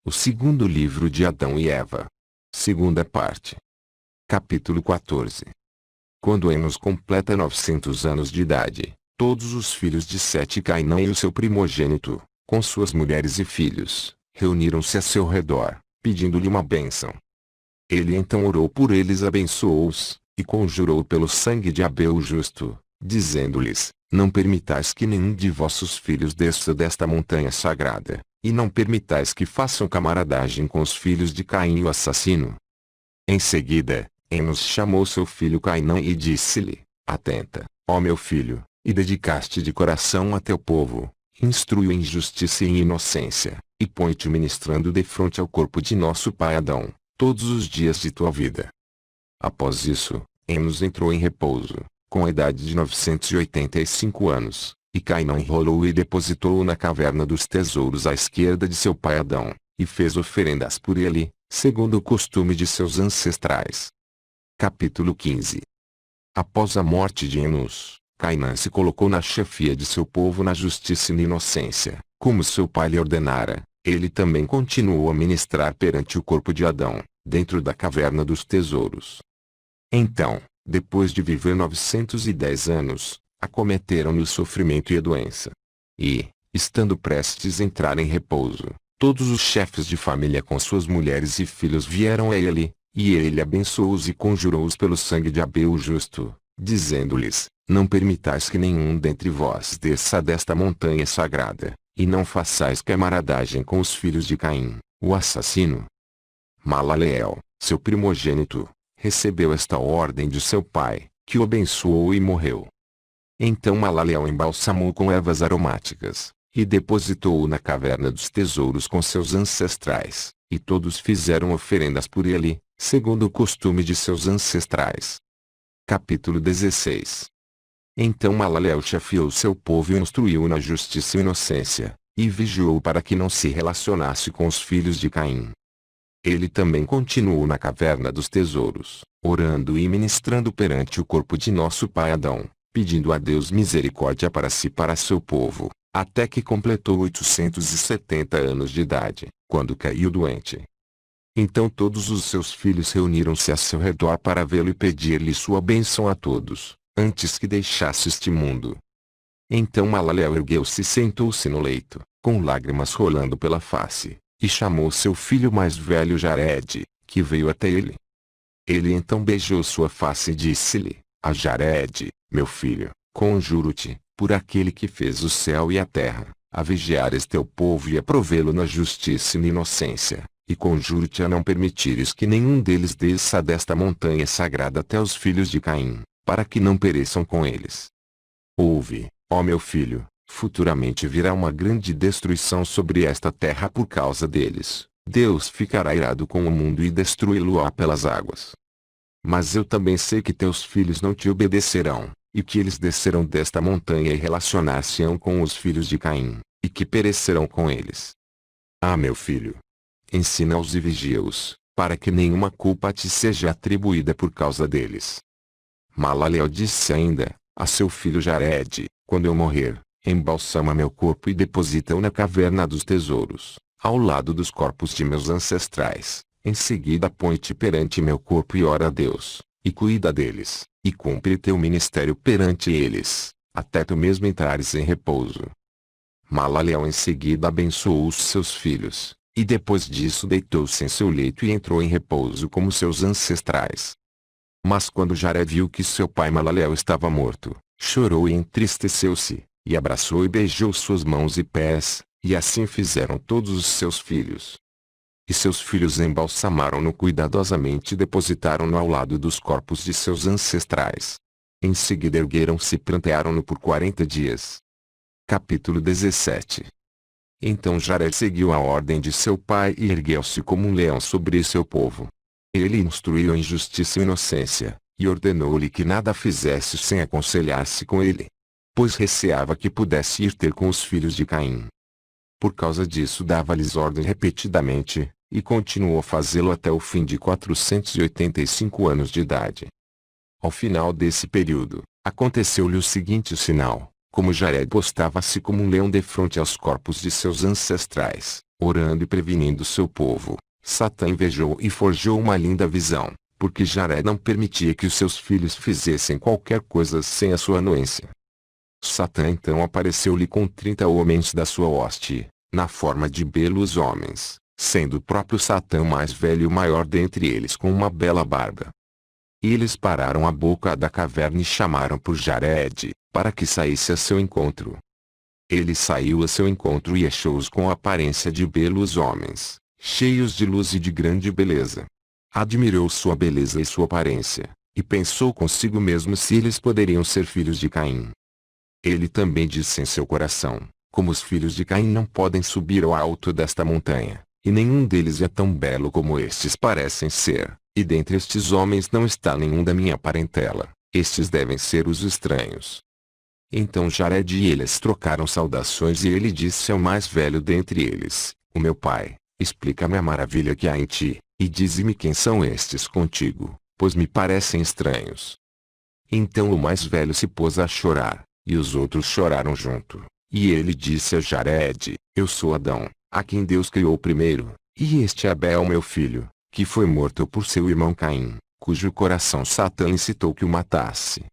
O segundo livro de Adão e Eva. Segunda parte. Capítulo 14. Quando Enos completa 900 anos de idade, todos os filhos de Sete, Cainã e o seu primogênito, com suas mulheres e filhos, reuniram-se a seu redor, pedindo-lhe uma bênção. Ele então orou por eles, abençoou-os, e conjurou pelo sangue de Abel o justo, dizendo-lhes: Não permitais que nenhum de vossos filhos desça desta montanha sagrada, e não permitais que façam camaradagem com os filhos de Caim o assassino. Em seguida, Enos chamou seu filho Cainã e disse-lhe: Atenta, ó meu filho, e dedicaste de coração a teu povo, instrui-o em justiça e em inocência, e põe-te ministrando defronte ao corpo de nosso pai Adão, todos os dias de tua vida. Após isso, Enos entrou em repouso, com a idade de 985 anos, e Cainã enrolou-o e depositou-o na caverna dos tesouros à esquerda de seu pai Adão, e fez oferendas por ele, segundo o costume de seus ancestrais. Capítulo 15. Após a morte de Enos, Cainã se colocou na chefia de seu povo na justiça e na inocência, como seu pai lhe ordenara. Ele também continuou a ministrar perante o corpo de Adão, dentro da caverna dos tesouros. Então, depois de viver 910 anos, acometeram-no o sofrimento e a doença. E, estando prestes a entrar em repouso, todos os chefes de família com suas mulheres e filhos vieram a ele, e ele abençoou-os e conjurou-os pelo sangue de Abel o justo, dizendo-lhes: Não permitais que nenhum dentre vós desça desta montanha sagrada, e não façais camaradagem com os filhos de Caim, o assassino. Malaleel, seu primogênito, recebeu esta ordem de seu pai, que o abençoou e morreu. Então Malaleel embalsamou com ervas aromáticas, e depositou-o na caverna dos tesouros com seus ancestrais, e todos fizeram oferendas por ele, segundo o costume de seus ancestrais. Capítulo 16. Então Malaleel chefiou seu povo e instruiu-o na justiça e inocência, e vigiou para que não se relacionasse com os filhos de Caim. Ele também continuou na caverna dos tesouros, orando e ministrando perante o corpo de nosso pai Adão, pedindo a Deus misericórdia para si e para seu povo, até que completou 870 anos de idade, quando caiu doente. Então todos os seus filhos reuniram-se a seu redor para vê-lo e pedir-lhe sua bênção a todos, antes que deixasse este mundo. Então Malaleel ergueu-se e sentou-se no leito, com lágrimas rolando pela face, e chamou seu filho mais velho Jared, que veio até ele. Ele então beijou sua face e disse-lhe: A Jared, meu filho, conjuro-te, por aquele que fez o céu e a terra, a vigiares teu povo e a provê-lo na justiça e na inocência, e conjuro-te a não permitires que nenhum deles desça desta montanha sagrada até os filhos de Caim, para que não pereçam com eles. Ouve, ó meu filho, futuramente virá uma grande destruição sobre esta terra por causa deles. Deus ficará irado com o mundo e destruí-lo-á pelas águas. Mas eu também sei que teus filhos não te obedecerão, e que eles descerão desta montanha e relacionar-se-ão com os filhos de Caim, e que perecerão com eles. Ah, meu filho! Ensina-os e vigia-os, para que nenhuma culpa te seja atribuída por causa deles. Malaleel disse ainda a seu filho Jared: Quando eu morrer, embalsama meu corpo e deposita-o na caverna dos tesouros, ao lado dos corpos de meus ancestrais. Em seguida põe-te perante meu corpo e ora a Deus, e cuida deles, e cumpre teu ministério perante eles, até tu mesmo entrares em repouso. Malaleel em seguida abençoou os seus filhos, e depois disso deitou-se em seu leito e entrou em repouso como seus ancestrais. Mas quando Jared viu que seu pai Malaleel estava morto, chorou e entristeceu-se, e abraçou e beijou suas mãos e pés, e assim fizeram todos os seus filhos. E seus filhos embalsamaram-no cuidadosamente e depositaram-no ao lado dos corpos de seus ancestrais. Em seguida ergueram-se e prantearam-no por 40 dias. Capítulo 17. Então Jared seguiu a ordem de seu pai e ergueu-se como um leão sobre seu povo. Ele instruiu em justiça e inocência, e ordenou-lhe que nada fizesse sem aconselhar-se com ele, pois receava que pudesse ir ter com os filhos de Caim. Por causa disso dava-lhes ordem repetidamente, e continuou a fazê-lo até o fim de 485 anos de idade. Ao final desse período, aconteceu-lhe o seguinte sinal: como Jared postava-se como um leão defronte aos corpos de seus ancestrais, orando e prevenindo seu povo, Satã invejou e forjou uma linda visão, porque Jared não permitia que os seus filhos fizessem qualquer coisa sem a sua anuência. Satã então apareceu-lhe com 30 homens da sua hoste, na forma de belos homens, sendo o próprio Satã mais velho e o maior dentre eles com uma bela barba. E eles pararam a boca da caverna e chamaram por Jared, para que saísse a seu encontro. Ele saiu a seu encontro e achou-os com a aparência de belos homens, cheios de luz e de grande beleza. Admirou sua beleza e sua aparência, e pensou consigo mesmo se eles poderiam ser filhos de Caim. Ele também disse em seu coração, como os filhos de Caim não podem subir ao alto desta montanha, e nenhum deles é tão belo como estes parecem ser, e dentre estes homens não está nenhum da minha parentela, estes devem ser os estranhos. Então Jared e eles trocaram saudações e ele disse ao mais velho dentre eles, o meu pai, explica-me a maravilha que há em ti, e dize-me quem são estes contigo, pois me parecem estranhos. Então o mais velho se pôs a chorar, e os outros choraram junto, e ele disse a Jared, eu sou Adão, a quem Deus criou primeiro, e este é Abel meu filho, que foi morto por seu irmão Caim, cujo coração Satã incitou que o matasse.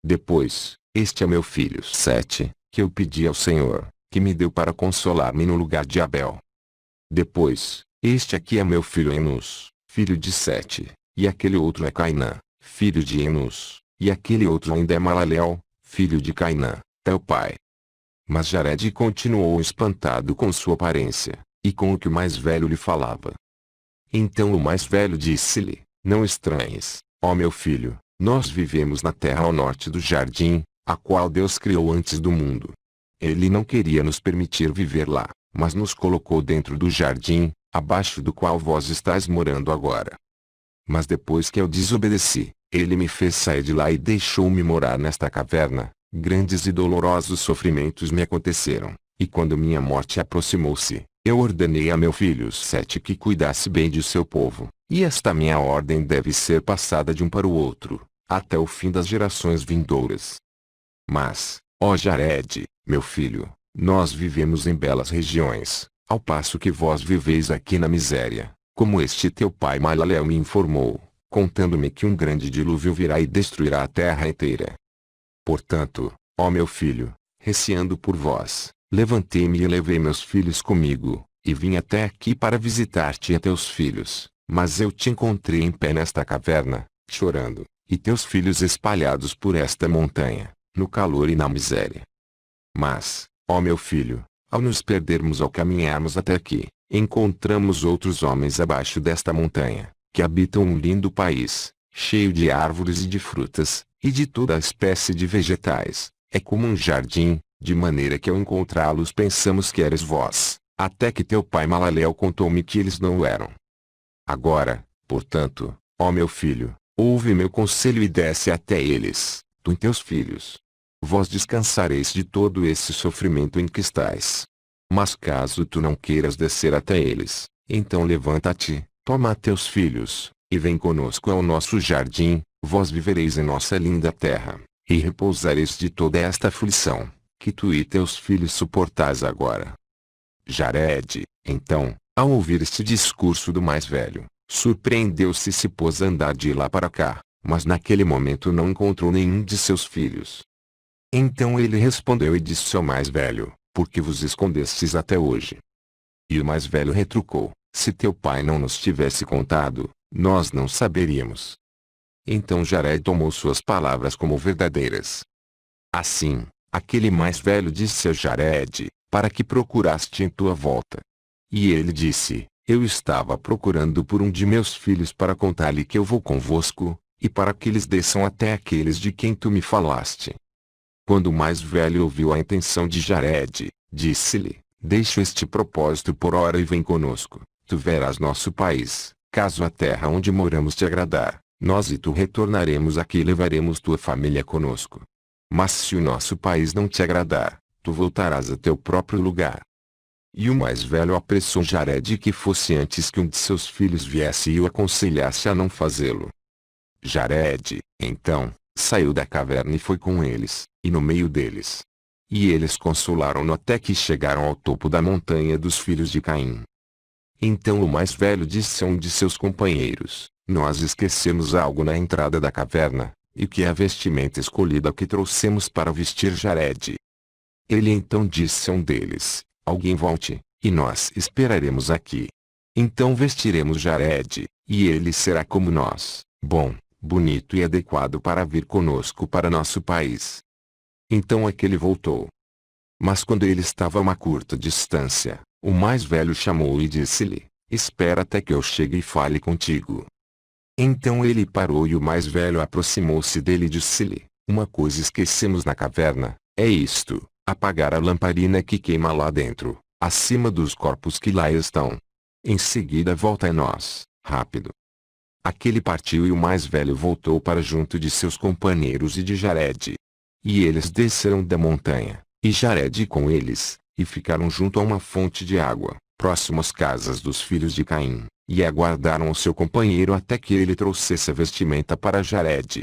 Depois, este é meu filho Sete, que eu pedi ao Senhor, que me deu para consolar-me no lugar de Abel. Depois, este aqui é meu filho Enos, filho de Sete, e aquele outro é Cainã, filho de Enos, e aquele outro ainda é Malaleel, filho de Cainã, teu pai. Mas Jared continuou espantado com sua aparência, e com o que o mais velho lhe falava. Então o mais velho disse-lhe, não estranhes, ó meu filho, nós vivemos na terra ao norte do jardim, a qual Deus criou antes do mundo. Ele não queria nos permitir viver lá, mas nos colocou dentro do jardim, abaixo do qual vós estáis morando agora. Mas depois que eu desobedeci, ele me fez sair de lá e deixou-me morar nesta caverna. Grandes e dolorosos sofrimentos me aconteceram, e quando minha morte aproximou-se, eu ordenei a meu filho Sete que cuidasse bem de seu povo, e esta minha ordem deve ser passada de um para o outro, até o fim das gerações vindouras. Mas, ó Jared, meu filho, nós vivemos em belas regiões, ao passo que vós viveis aqui na miséria, como este teu pai Malaleel me informou, contando-me que um grande dilúvio virá e destruirá a terra inteira. Portanto, ó meu filho, receando por vós, levantei-me e levei meus filhos comigo, e vim até aqui para visitar-te e a teus filhos, mas eu te encontrei em pé nesta caverna, chorando, e teus filhos espalhados por esta montanha, no calor e na miséria. Mas, ó meu filho, ao nos perdermos ao caminharmos até aqui, encontramos outros homens abaixo desta montanha, que habitam um lindo país, cheio de árvores e de frutas, e de toda a espécie de vegetais, é como um jardim, de maneira que ao encontrá-los pensamos que eres vós, até que teu pai Malaleel contou-me que eles não o eram. Agora, portanto, ó meu filho, ouve meu conselho e desce até eles, tu e teus filhos. Vós descansareis de todo esse sofrimento em que estais. Mas caso tu não queiras descer até eles, então levanta-te, toma teus filhos, e vem conosco ao nosso jardim, vós vivereis em nossa linda terra, e repousareis de toda esta aflição, que tu e teus filhos suportais agora. Jared, então, ao ouvir este discurso do mais velho, surpreendeu-se e se pôs a andar de lá para cá, mas naquele momento não encontrou nenhum de seus filhos. Então ele respondeu e disse ao mais velho, por que vos escondestes até hoje? E o mais velho retrucou, se teu pai não nos tivesse contado, nós não saberíamos. Então Jared tomou suas palavras como verdadeiras. Assim, aquele mais velho disse a Jared, para que procuraste em tua volta? E ele disse, eu estava procurando por um de meus filhos para contar-lhe que eu vou convosco, e para que eles desçam até aqueles de quem tu me falaste. Quando o mais velho ouviu a intenção de Jared, disse-lhe, deixa este propósito por ora e vem conosco, tu verás nosso país, caso a terra onde moramos te agradar, nós e tu retornaremos aqui e levaremos tua família conosco. Mas se o nosso país não te agradar, tu voltarás a teu próprio lugar. E o mais velho apressou Jared que fosse antes que um de seus filhos viesse e o aconselhasse a não fazê-lo. Jared, então, saiu da caverna e foi com eles, e no meio deles E eles consolaram-no até que chegaram ao topo da montanha dos filhos de Caim. Então o mais velho disse a um de seus companheiros: Nós esquecemos algo na entrada da caverna, e que é a vestimenta escolhida que trouxemos para vestir Jared. Ele então disse a um deles: Alguém volte, e nós esperaremos aqui. Então vestiremos Jared, e ele será como nós, bom, bonito e adequado para vir conosco para nosso país. Então aquele voltou. Mas quando ele estava a uma curta distância, o mais velho chamou e disse-lhe: Espera até que eu chegue e fale contigo. Então ele parou e o mais velho aproximou-se dele e disse-lhe: Uma coisa esquecemos na caverna, é isto: apagar a lamparina que queima lá dentro, acima dos corpos que lá estão. Em seguida volta a nós, rápido. Aquele partiu e o mais velho voltou para junto de seus companheiros e de Jared. E eles desceram da montanha, e Jared com eles, e ficaram junto a uma fonte de água, próximo às casas dos filhos de Caim, e aguardaram o seu companheiro até que ele trouxesse a vestimenta para Jared.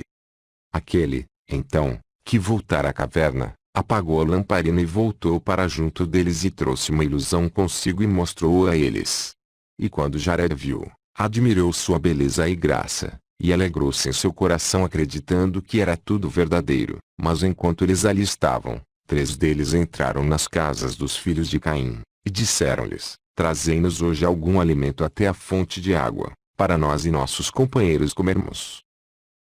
Aquele, então, que voltara à caverna, apagou a lamparina e voltou para junto deles e trouxe uma ilusão consigo e mostrou-a a eles. E quando Jared viu, admirou sua beleza e graça, e alegrou-se em seu coração acreditando que era tudo verdadeiro. Mas enquanto eles ali estavam, 3 deles entraram nas casas dos filhos de Caim, e disseram-lhes: Trazei-nos hoje algum alimento até a fonte de água, para nós e nossos companheiros comermos.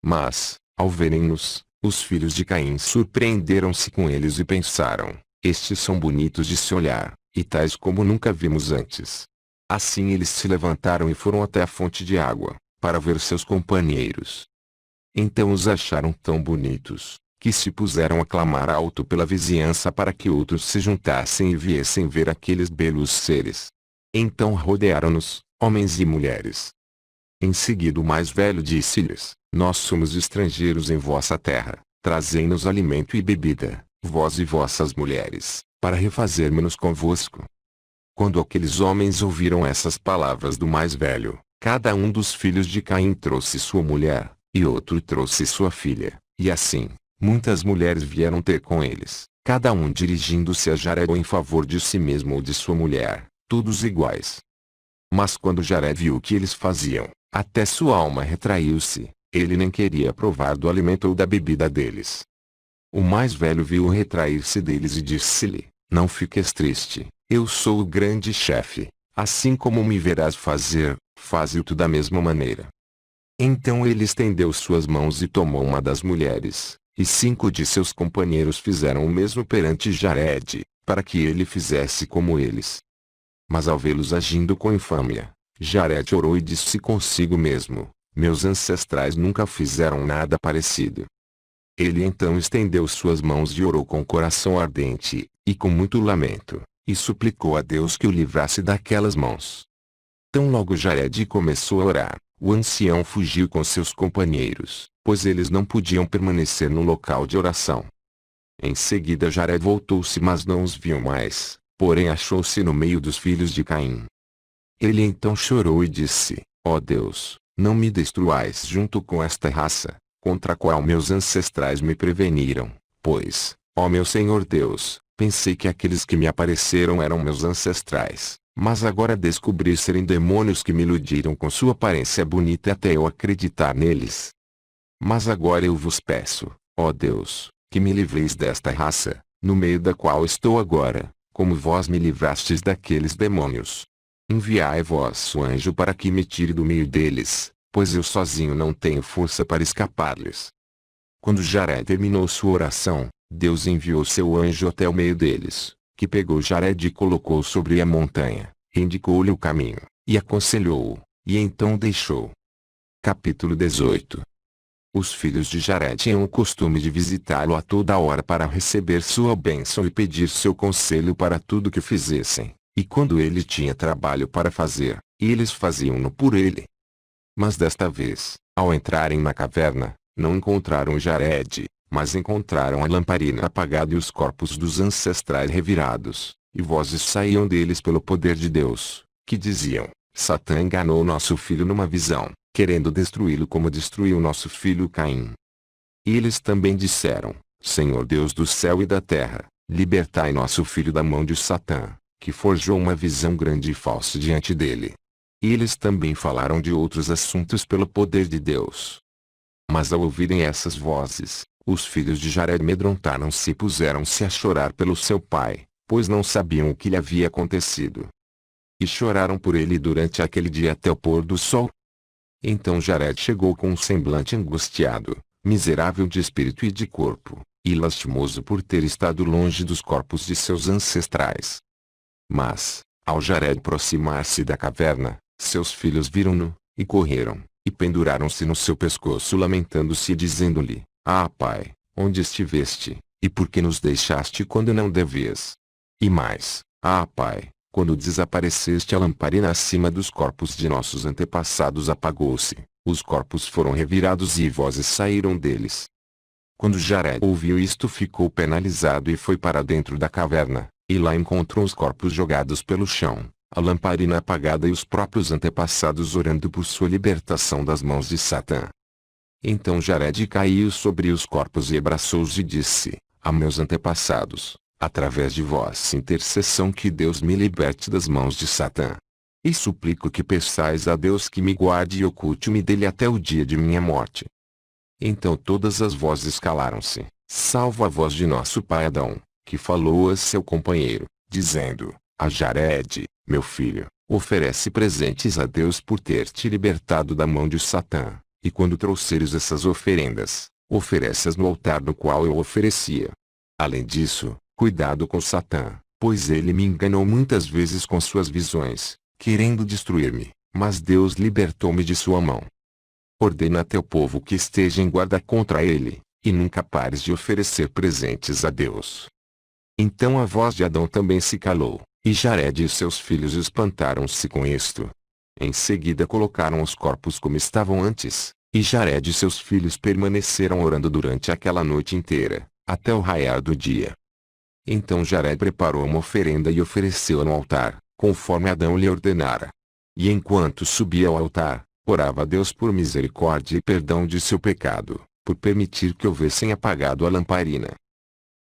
Mas, ao verem-nos, os filhos de Caim surpreenderam-se com eles e pensaram: Estes são bonitos de se olhar, e tais como nunca vimos antes. Assim eles se levantaram e foram até a fonte de água, para ver seus companheiros. Então os acharam tão bonitos, que se puseram a clamar alto pela vizinhança para que outros se juntassem e viessem ver aqueles belos seres. Então rodearam-nos, homens e mulheres. Em seguida o mais velho disse-lhes: Nós somos estrangeiros em vossa terra, trazei-nos alimento e bebida, vós e vossas mulheres, para refazermos-nos convosco. Quando aqueles homens ouviram essas palavras do mais velho, cada um dos filhos de Caim trouxe sua mulher, e outro trouxe sua filha, e assim, muitas mulheres vieram ter com eles, cada um dirigindo-se a Jared em favor de si mesmo ou de sua mulher, todos iguais. Mas quando Jared viu o que eles faziam, até sua alma retraiu-se, ele nem queria provar do alimento ou da bebida deles. O mais velho viu-o retrair-se deles e disse-lhe: Não fiques triste, eu sou o grande chefe, assim como me verás fazer, faze-o da mesma maneira. Então ele estendeu suas mãos e tomou uma das mulheres, e 5 de seus companheiros fizeram o mesmo perante Jared, para que ele fizesse como eles. Mas ao vê-los agindo com infâmia, Jared orou e disse consigo mesmo: Meus ancestrais nunca fizeram nada parecido. Ele então estendeu suas mãos e orou com o coração ardente, e com muito lamento, e suplicou a Deus que o livrasse daquelas mãos. Tão logo Jared começou a orar, o ancião fugiu com seus companheiros, pois eles não podiam permanecer no local de oração. Em seguida Jared voltou-se mas não os viu mais, porém achou-se no meio dos filhos de Caim. Ele então chorou e disse: Ó Deus, não me destruais junto com esta raça, contra a qual meus ancestrais me preveniram, pois, ó meu Senhor Deus, pensei que aqueles que me apareceram eram meus ancestrais, mas agora descobri serem demônios que me iludiram com sua aparência bonita até eu acreditar neles. Mas agora eu vos peço, ó Deus, que me livreis desta raça, no meio da qual estou agora, como vós me livrastes daqueles demônios. Enviai vosso anjo para que me tire do meio deles, pois eu sozinho não tenho força para escapar-lhes. Quando Jared terminou sua oração, Deus enviou seu anjo até o meio deles, que pegou Jared e colocou sobre a montanha, indicou-lhe o caminho, e aconselhou-o, e então o deixou. Capítulo 18. Os filhos de Jared tinham o costume de visitá-lo a toda hora para receber sua bênção e pedir seu conselho para tudo que fizessem, e quando ele tinha trabalho para fazer, eles faziam-no por ele. Mas desta vez, ao entrarem na caverna, não encontraram Jared, mas encontraram a lamparina apagada e os corpos dos ancestrais revirados, e vozes saíam deles pelo poder de Deus, que diziam: Satã enganou nosso filho numa visão, querendo destruí-lo como destruiu nosso filho Caim. E eles também disseram: Senhor Deus do céu e da terra, Libertai nosso filho da mão de Satã, que forjou uma visão grande e falsa diante dele. E eles também falaram de outros assuntos pelo poder de Deus. Mas ao ouvirem essas vozes, os filhos de Jared amedrontaram-se e puseram-se a chorar pelo seu pai, pois não sabiam o que lhe havia acontecido. E choraram por ele durante aquele dia até o pôr do sol. Então Jared chegou com um semblante angustiado, miserável de espírito e de corpo, e lastimoso por ter estado longe dos corpos de seus ancestrais. Mas, ao Jared aproximar-se da caverna, seus filhos viram-no, e correram, e penduraram-se no seu pescoço lamentando-se e dizendo-lhe: Ah, pai, onde estiveste, e por que nos deixaste quando não devias? E mais: Ah, pai, quando desapareceste a lamparina acima dos corpos de nossos antepassados apagou-se, os corpos foram revirados e vozes saíram deles. Quando Jared ouviu isto ficou penalizado e foi para dentro da caverna, e lá encontrou os corpos jogados pelo chão, a lamparina apagada e os próprios antepassados orando por sua libertação das mãos de Satã. Então Jared caiu sobre os corpos e abraçou-os e disse: A meus antepassados, através de vossa intercessão que Deus me liberte das mãos de Satã. E suplico que peçais a Deus que me guarde e oculte-me dele até o dia de minha morte. Então todas as vozes calaram-se, salvo a voz de nosso pai Adão, que falou a seu companheiro, dizendo: A Jared, meu filho, oferece presentes a Deus por ter te libertado da mão de Satã, e quando trouxeres essas oferendas, oferece-as no altar no qual eu oferecia. Além disso, cuidado com Satã, pois ele me enganou muitas vezes com suas visões, querendo destruir-me, mas Deus libertou-me de sua mão. Ordena a teu povo que esteja em guarda contra ele, e nunca pares de oferecer presentes a Deus. Então a voz de Adão também se calou, e Jared e seus filhos espantaram-se com isto. Em seguida colocaram os corpos como estavam antes, e Jared e seus filhos permaneceram orando durante aquela noite inteira, até o raiar do dia. Então Jared preparou uma oferenda e ofereceu-a no altar, conforme Adão lhe ordenara. E enquanto subia ao altar, orava a Deus por misericórdia e perdão de seu pecado, por permitir que houvessem apagado a lamparina.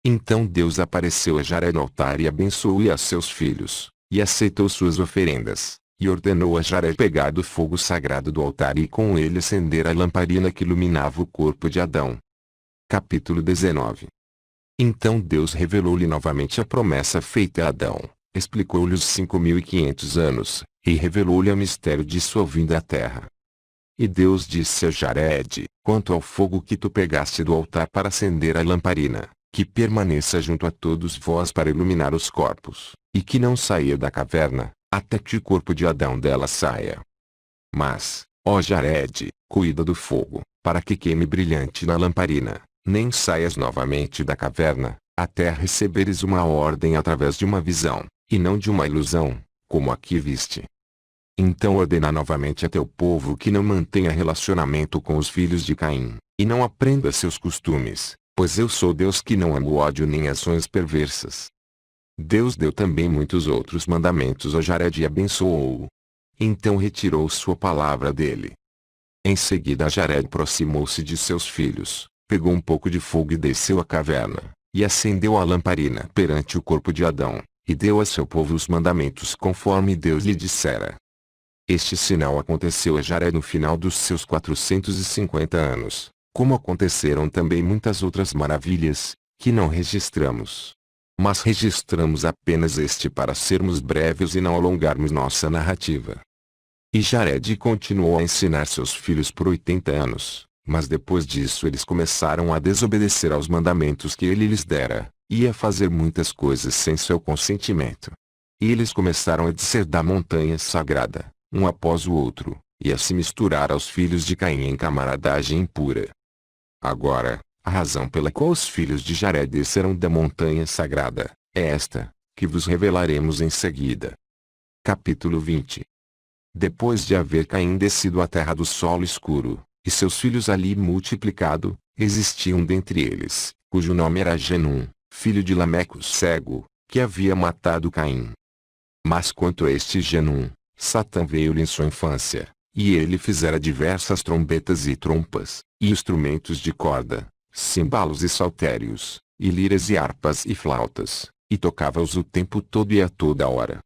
Então Deus apareceu a Jared no altar e abençoou-e a seus filhos, e aceitou suas oferendas, e ordenou a Jared pegar do fogo sagrado do altar e com ele acender a lamparina que iluminava o corpo de Adão. Capítulo 19. Então Deus revelou-lhe novamente a promessa feita a Adão, explicou-lhe os 5.500 anos, e revelou-lhe o mistério de sua vinda à terra. E Deus disse a Jared: Quanto ao fogo que tu pegaste do altar para acender a lamparina, que permaneça junto a todos vós para iluminar os corpos, e que não saia da caverna, até que o corpo de Adão dela saia. Mas, ó Jared, cuida do fogo, para que queime brilhante na lamparina, nem saias novamente da caverna, até receberes uma ordem através de uma visão, e não de uma ilusão, como aqui viste. Então ordena novamente a teu povo que não mantenha relacionamento com os filhos de Caim, e não aprenda seus costumes, pois eu sou Deus que não amo ódio nem ações perversas. Deus deu também muitos outros mandamentos a Jared e abençoou-o. Então retirou sua palavra dele. Em seguida Jared aproximou-se de seus filhos, pegou um pouco de fogo e desceu à caverna, e acendeu a lamparina perante o corpo de Adão, e deu a seu povo os mandamentos conforme Deus lhe dissera. Este sinal aconteceu a Jared no final dos seus 450 anos, como aconteceram também muitas outras maravilhas, que não registramos. Mas registramos apenas este para sermos breves e não alongarmos nossa narrativa. E Jared continuou a ensinar seus filhos por 80 anos, mas depois disso eles começaram a desobedecer aos mandamentos que ele lhes dera, e a fazer muitas coisas sem seu consentimento. E eles começaram a descer da montanha sagrada, um após o outro, e a se misturar aos filhos de Caim em camaradagem impura. Agora, a razão pela qual os filhos de Jared desceram da montanha sagrada, é esta, que vos revelaremos em seguida. Capítulo 20. Depois de haver Caim descido à terra do solo escuro, e seus filhos ali multiplicado, existia um dentre eles, cujo nome era Genum, filho de Lameque o cego, que havia matado Caim. Mas quanto a este Genum, Satã veio-lhe em sua infância, e ele fizera diversas trombetas e trompas, e instrumentos de corda, cimbalos e saltérios, e liras e harpas e flautas, e tocava-os o tempo todo e a toda hora.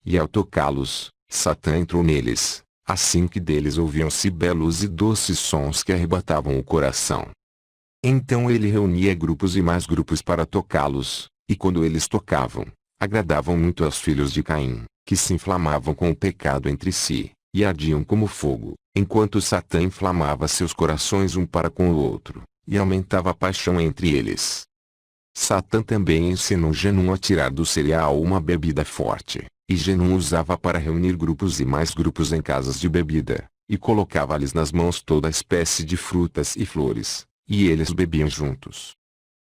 E ao tocá-los, Satã entrou neles, assim que deles ouviam-se belos e doces sons que arrebatavam o coração. Então ele reunia grupos e mais grupos para tocá-los, e quando eles tocavam, agradavam muito aos filhos de Caim, que se inflamavam com o pecado entre si, e ardiam como fogo, enquanto Satã inflamava seus corações um para com o outro, e aumentava a paixão entre eles. Satã também ensinou Genum a tirar do cereal uma bebida forte, e Genum usava para reunir grupos e mais grupos em casas de bebida, e colocava-lhes nas mãos toda espécie de frutas e flores, e eles bebiam juntos.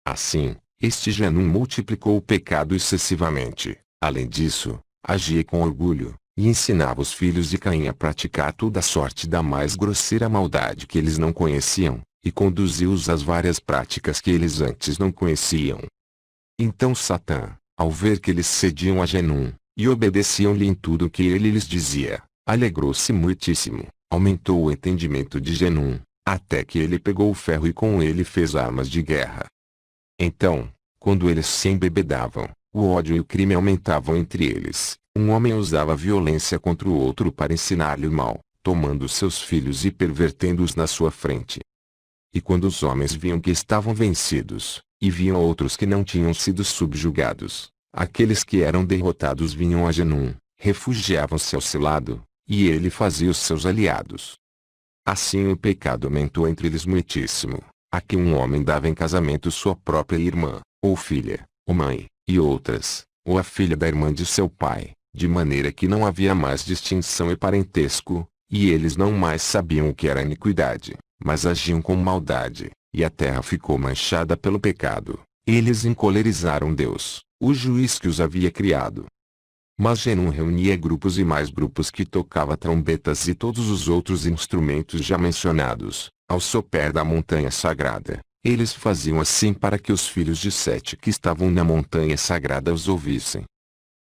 Assim, este Genum multiplicou o pecado excessivamente. Além disso, agia com orgulho, e ensinava os filhos de Caim a praticar toda sorte da mais grosseira maldade que eles não conheciam, e conduziu-os às várias práticas que eles antes não conheciam. Então Satã, ao ver que eles cediam a Genum, e obedeciam-lhe em tudo o que ele lhes dizia, alegrou-se muitíssimo, aumentou o entendimento de Genum, até que ele pegou o ferro e com ele fez armas de guerra. Então, quando eles se embebedavam, o ódio e o crime aumentavam entre eles. Um homem usava violência contra o outro para ensinar-lhe o mal, tomando seus filhos e pervertendo-os na sua frente. E quando os homens viam que estavam vencidos, e viam outros que não tinham sido subjugados, aqueles que eram derrotados vinham a Genum, refugiavam-se ao seu lado, e ele fazia os seus aliados. Assim o pecado aumentou entre eles muitíssimo, a que um homem dava em casamento sua própria irmã, ou filha, ou mãe, e outras, ou a filha da irmã de seu pai, de maneira que não havia mais distinção e parentesco, e eles não mais sabiam o que era iniquidade, mas agiam com maldade, e a terra ficou manchada pelo pecado. Eles encolerizaram Deus, o juiz que os havia criado. Mas Genum reunia grupos e mais grupos que tocava trombetas e todos os outros instrumentos já mencionados, ao sopé da montanha sagrada. Eles faziam assim para que os filhos de Sete que estavam na montanha sagrada os ouvissem.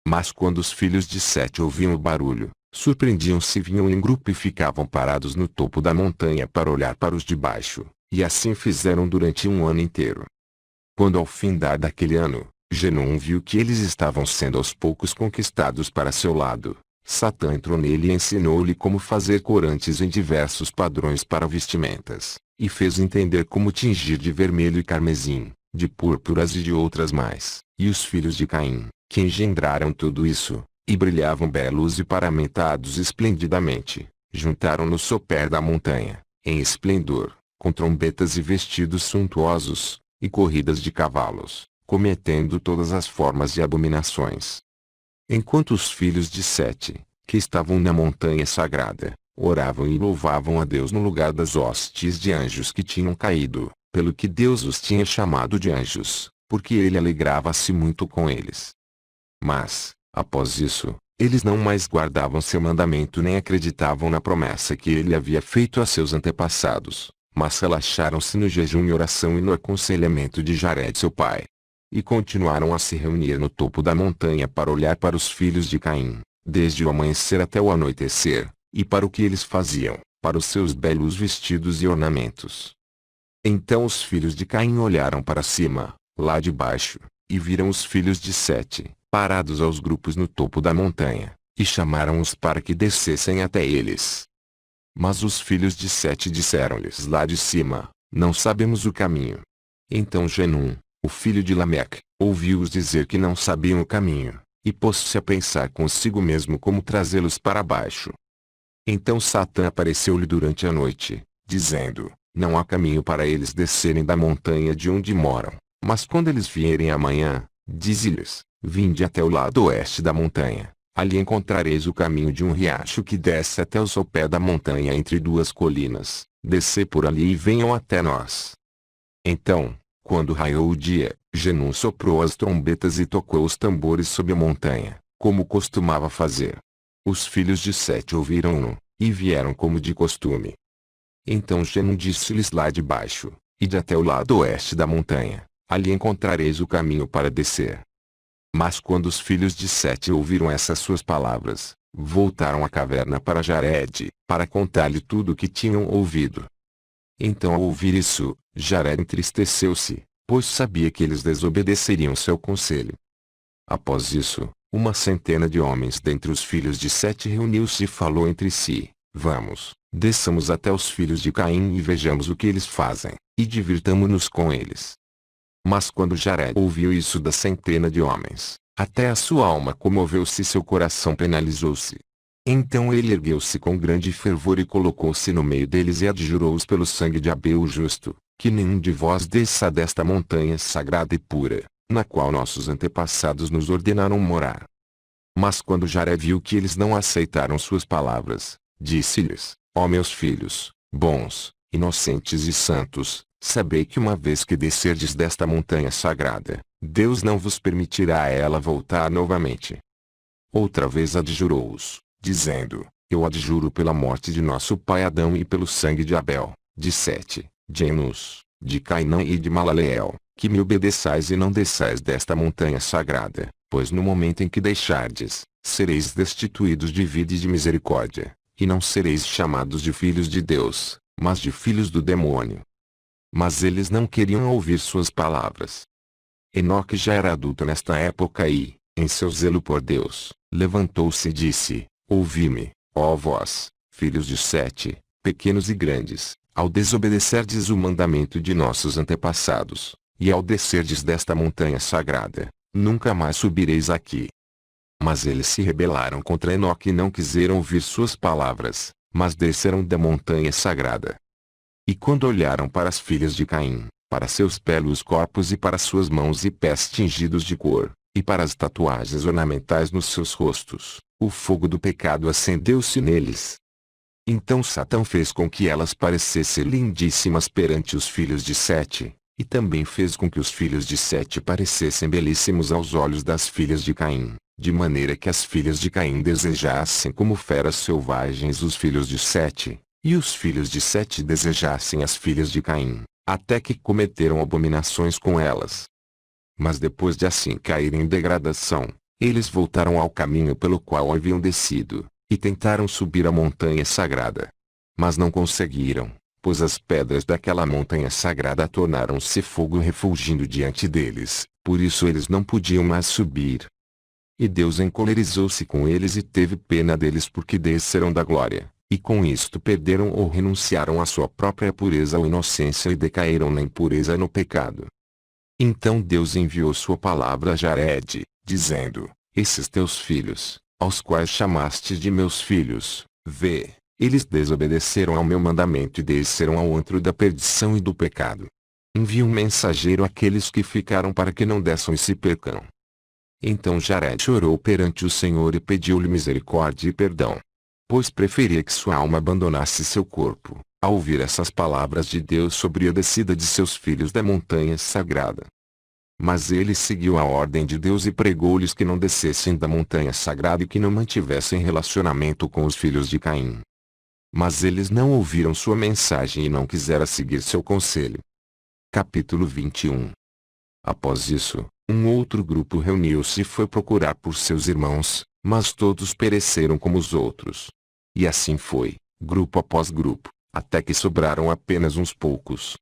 Mas quando os filhos de Sete ouviam o barulho, surpreendiam-se e vinham em grupo e ficavam parados no topo da montanha para olhar para os de baixo, e assim fizeram durante um ano inteiro. Quando ao findar daquele ano, Genum viu que eles estavam sendo aos poucos conquistados para seu lado. Satã entrou nele e ensinou-lhe como fazer corantes em diversos padrões para vestimentas, e fez entender como tingir de vermelho e carmesim, de púrpuras e de outras mais. E os filhos de Caim, que engendraram tudo isso, e brilhavam belos e paramentados esplendidamente, juntaram no sopé da montanha, em esplendor, com trombetas e vestidos suntuosos, e corridas de cavalos, cometendo todas as formas de abominações. Enquanto os filhos de Sete, que estavam na montanha sagrada, oravam e louvavam a Deus no lugar das hostes de anjos que tinham caído, pelo que Deus os tinha chamado de anjos, porque ele alegrava-se muito com eles. Mas, após isso, eles não mais guardavam seu mandamento nem acreditavam na promessa que ele havia feito a seus antepassados, mas relaxaram-se no jejum e oração e no aconselhamento de Jared seu pai. E continuaram a se reunir no topo da montanha para olhar para os filhos de Caim, desde o amanhecer até o anoitecer, e para o que eles faziam, para os seus belos vestidos e ornamentos. Então os filhos de Caim olharam para cima, lá de baixo, e viram os filhos de Sete, parados aos grupos no topo da montanha, e chamaram-os para que descessem até eles. Mas os filhos de Sete disseram-lhes lá de cima, não sabemos o caminho. Então Genum, o filho de Lameque, ouviu-os dizer que não sabiam o caminho, e pôs-se a pensar consigo mesmo como trazê-los para baixo. Então Satã apareceu-lhe durante a noite, dizendo, não há caminho para eles descerem da montanha de onde moram, mas quando eles vierem amanhã, dize-lhes, vinde até o lado oeste da montanha, ali encontrareis o caminho de um riacho que desce até o sopé da montanha entre duas colinas, descei por ali e venham até nós. Então, quando raiou o dia, Genum soprou as trombetas e tocou os tambores sob a montanha, como costumava fazer. Os filhos de Sete ouviram-no, e vieram como de costume. Então Genum disse-lhes lá de baixo, ide até o lado oeste da montanha, ali encontrareis o caminho para descer. Mas quando os filhos de Sete ouviram essas suas palavras, voltaram à caverna para Jared, para contar-lhe tudo o que tinham ouvido. Então ao ouvir isso, Jared entristeceu-se, pois sabia que eles desobedeceriam seu conselho. Após isso, uma centena de homens dentre os filhos de Sete reuniu-se e falou entre si: Vamos, desçamos até os filhos de Caim e vejamos o que eles fazem, e divirtamo-nos com eles. Mas quando Jared ouviu isso da centena de homens, até a sua alma comoveu-se e seu coração penalizou-se. Então ele ergueu-se com grande fervor e colocou-se no meio deles e adjurou-os pelo sangue de Abel o justo, que nenhum de vós desça desta montanha sagrada e pura, na qual nossos antepassados nos ordenaram morar. Mas quando Jared viu que eles não aceitaram suas palavras, disse-lhes: Ó meus filhos, bons, inocentes e santos, sabei que uma vez que descerdes desta montanha sagrada, Deus não vos permitirá a ela voltar novamente. Outra vez adjurou-os, dizendo: Eu adjuro pela morte de nosso pai Adão e pelo sangue de Abel, de Sete, de Enos, de Cainã e de Malaleel, que me obedeçais e não desçais desta montanha sagrada, pois no momento em que deixardes, sereis destituídos de vida e de misericórdia, e não sereis chamados de filhos de Deus, mas de filhos do demônio. Mas eles não queriam ouvir suas palavras. Enoque já era adulto nesta época e, em seu zelo por Deus, levantou-se e disse: Ouvi-me, ó vós, filhos de Sete, pequenos e grandes, ao desobedecerdes o mandamento de nossos antepassados, e ao descerdes desta montanha sagrada, nunca mais subireis aqui. Mas eles se rebelaram contra Enoque e não quiseram ouvir suas palavras, mas desceram da montanha sagrada. E quando olharam para as filhas de Caim, para seus belos corpos e para suas mãos e pés tingidos de cor, e para as tatuagens ornamentais nos seus rostos, o fogo do pecado acendeu-se neles. Então Satã fez com que elas parecessem lindíssimas perante os filhos de Sete, e também fez com que os filhos de Sete parecessem belíssimos aos olhos das filhas de Caim, de maneira que as filhas de Caim desejassem como feras selvagens os filhos de Sete, e os filhos de Sete desejassem as filhas de Caim, até que cometeram abominações com elas. Mas depois de assim caírem em degradação, eles voltaram ao caminho pelo qual haviam descido, e tentaram subir a montanha sagrada. Mas não conseguiram, pois as pedras daquela montanha sagrada tornaram-se fogo refulgindo diante deles, por isso eles não podiam mais subir. E Deus encolerizou-se com eles e teve pena deles porque desceram da glória, e com isto perderam ou renunciaram à sua própria pureza ou inocência e decaíram na impureza e no pecado. Então Deus enviou sua palavra a Jared, dizendo: Esses teus filhos, aos quais chamaste de meus filhos, vê, eles desobedeceram ao meu mandamento e desceram ao antro da perdição e do pecado. Envie um mensageiro àqueles que ficaram para que não desçam e se percam. Então Jared chorou perante o Senhor e pediu-lhe misericórdia e perdão, pois preferia que sua alma abandonasse seu corpo, ao ouvir essas palavras de Deus sobre a descida de seus filhos da montanha sagrada. Mas ele seguiu a ordem de Deus e pregou-lhes que não descessem da montanha sagrada e que não mantivessem relacionamento com os filhos de Caim. Mas eles não ouviram sua mensagem e não quiseram seguir seu conselho. Capítulo 21. Após isso, um outro grupo reuniu-se e foi procurar por seus irmãos, mas todos pereceram como os outros. E assim foi, grupo após grupo, até que sobraram apenas uns poucos.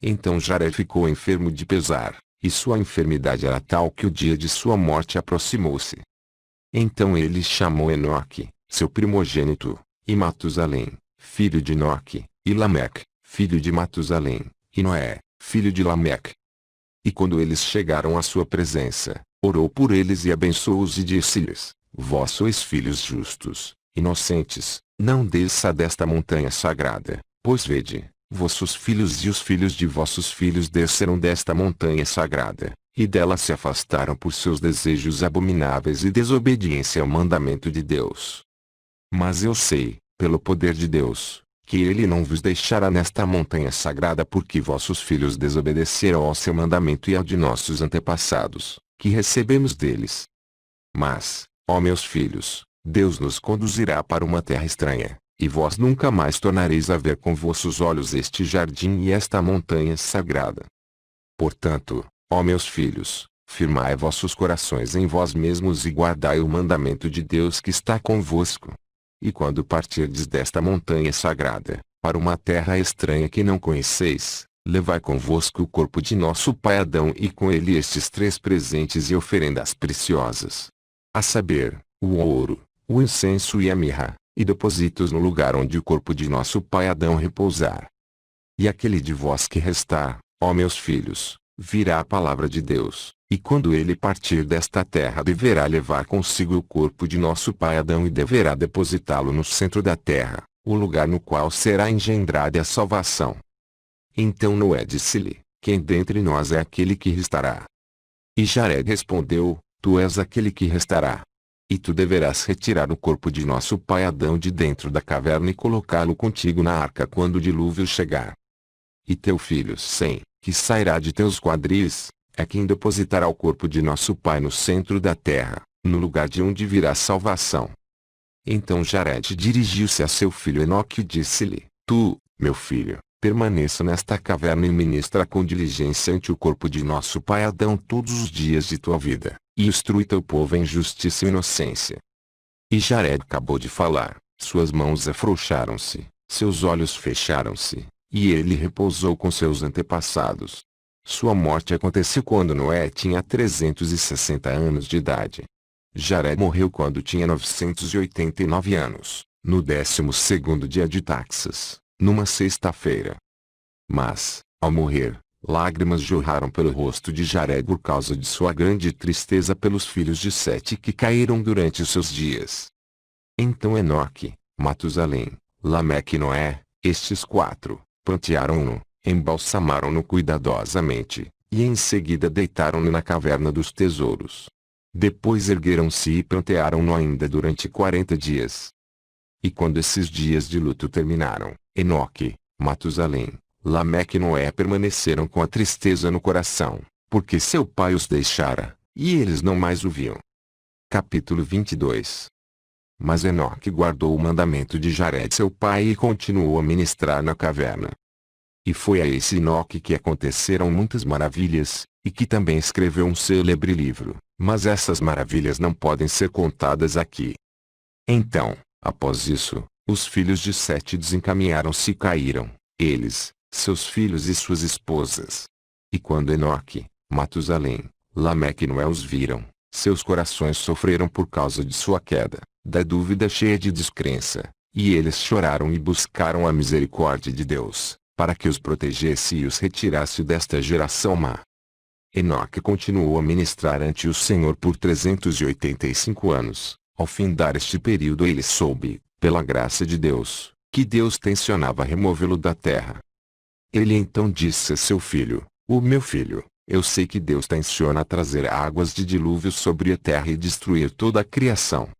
Então Jared ficou enfermo de pesar, e sua enfermidade era tal que o dia de sua morte aproximou-se. Então ele chamou Enoque, seu primogênito, e Matusalém, filho de Enoque, e Lameque, filho de Matusalém, e Noé, filho de Lameque. E quando eles chegaram à sua presença, orou por eles e abençoou-os e disse-lhes: Vós sois filhos justos, inocentes, não desça desta montanha sagrada, pois vede, vossos filhos e os filhos de vossos filhos desceram desta montanha sagrada, e dela se afastaram por seus desejos abomináveis e desobediência ao mandamento de Deus. Mas eu sei, pelo poder de Deus, que ele não vos deixará nesta montanha sagrada porque vossos filhos desobedeceram ao seu mandamento e ao de nossos antepassados, que recebemos deles. Mas, ó meus filhos, Deus nos conduzirá para uma terra estranha, e vós nunca mais tornareis a ver com vossos olhos este jardim e esta montanha sagrada. Portanto, ó meus filhos, firmai vossos corações em vós mesmos e guardai o mandamento de Deus que está convosco. E quando partirdes desta montanha sagrada, para uma terra estranha que não conheceis, levai convosco o corpo de nosso pai Adão e com ele estes 3 presentes e oferendas preciosas. A saber, o ouro, o incenso e a mirra, e deposite-os no lugar onde o corpo de nosso pai Adão repousar. E aquele de vós que restar, ó meus filhos, virá a palavra de Deus, e quando ele partir desta terra deverá levar consigo o corpo de nosso pai Adão e deverá depositá-lo no centro da terra, o lugar no qual será engendrada a salvação. Então Noé disse-lhe: Quem dentre nós é aquele que restará? E Jared respondeu: Tu és aquele que restará. E tu deverás retirar o corpo de nosso pai Adão de dentro da caverna e colocá-lo contigo na arca quando o dilúvio chegar. E teu filho Sem, que sairá de teus quadris, é quem depositará o corpo de nosso pai no centro da terra, no lugar de onde virá salvação. Então Jared dirigiu-se a seu filho Enoque e disse-lhe: Tu, meu filho, permaneça nesta caverna e ministra com diligência ante o corpo de nosso pai Adão todos os dias de tua vida, e instrui teu povo em justiça e inocência. E Jared acabou de falar, suas mãos afrouxaram-se, seus olhos fecharam-se, e ele repousou com seus antepassados. Sua morte aconteceu quando Noé tinha 360 anos de idade. Jared morreu quando tinha 989 anos, no 12º dia de Taxas, numa sexta-feira. Mas, ao morrer, lágrimas jorraram pelo rosto de Jared por causa de sua grande tristeza pelos filhos de Sete que caíram durante os seus dias. Então Enoque, Matusalém, Lameque e Noé, estes 4, prantearam-no, embalsamaram-no cuidadosamente, e em seguida deitaram-no na caverna dos tesouros. Depois ergueram-se e prantearam-no ainda durante 40 dias. E quando esses dias de luto terminaram, Enoque, Matusalém, Lameque e Noé permaneceram com a tristeza no coração, porque seu pai os deixara, e eles não mais o viam. Capítulo 22. Mas Enoque guardou o mandamento de Jared seu pai e continuou a ministrar na caverna. E foi a esse Enoque que aconteceram muitas maravilhas, e que também escreveu um célebre livro, mas essas maravilhas não podem ser contadas aqui. Então, após isso, os filhos de Sete desencaminharam-se e caíram, eles, seus filhos e suas esposas. E quando Enoque, Matusalém, Lameque e Noé os viram, seus corações sofreram por causa de sua queda, da dúvida cheia de descrença, e eles choraram e buscaram a misericórdia de Deus, para que os protegesse e os retirasse desta geração má. Enoque continuou a ministrar ante o Senhor por 385 anos. Ao findar este período ele soube, pela graça de Deus, que Deus tencionava removê-lo da terra. Ele então disse a seu filho: O meu filho, eu sei que Deus tenciona trazer águas de dilúvio sobre a terra e destruir toda a criação.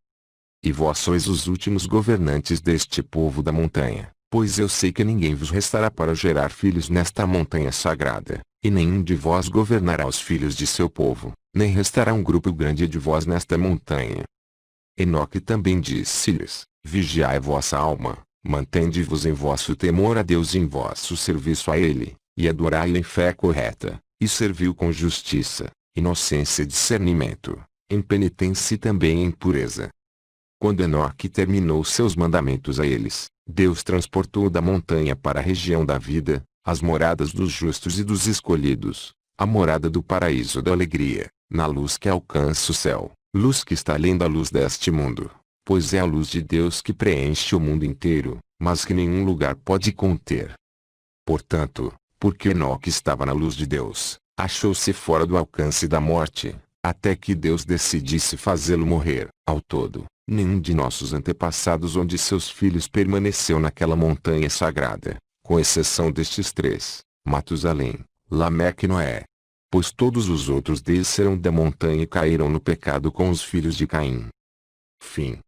E vós sois os últimos governantes deste povo da montanha, pois eu sei que ninguém vos restará para gerar filhos nesta montanha sagrada, e nenhum de vós governará os filhos de seu povo, nem restará um grupo grande de vós nesta montanha. Enoque também disse-lhes: Vigiai vossa alma, mantende-vos em vosso temor a Deus e em vosso serviço a Ele, e adorai-o em fé correta, e serviu com justiça, inocência e discernimento, em penitência e também em pureza. Quando Enoque terminou seus mandamentos a eles, Deus transportou da montanha para a região da vida, as moradas dos justos e dos escolhidos, a morada do paraíso da alegria, na luz que alcança o céu, luz que está além da luz deste mundo, pois é a luz de Deus que preenche o mundo inteiro, mas que nenhum lugar pode conter. Portanto, porque Enoque estava na luz de Deus, achou-se fora do alcance da morte, até que Deus decidisse fazê-lo morrer. Ao todo, nenhum de nossos antepassados onde seus filhos permaneceu naquela montanha sagrada, com exceção destes 3, Matusalém, Lameque e Noé. Pois todos os outros desceram da montanha e caíram no pecado com os filhos de Caim. Fim.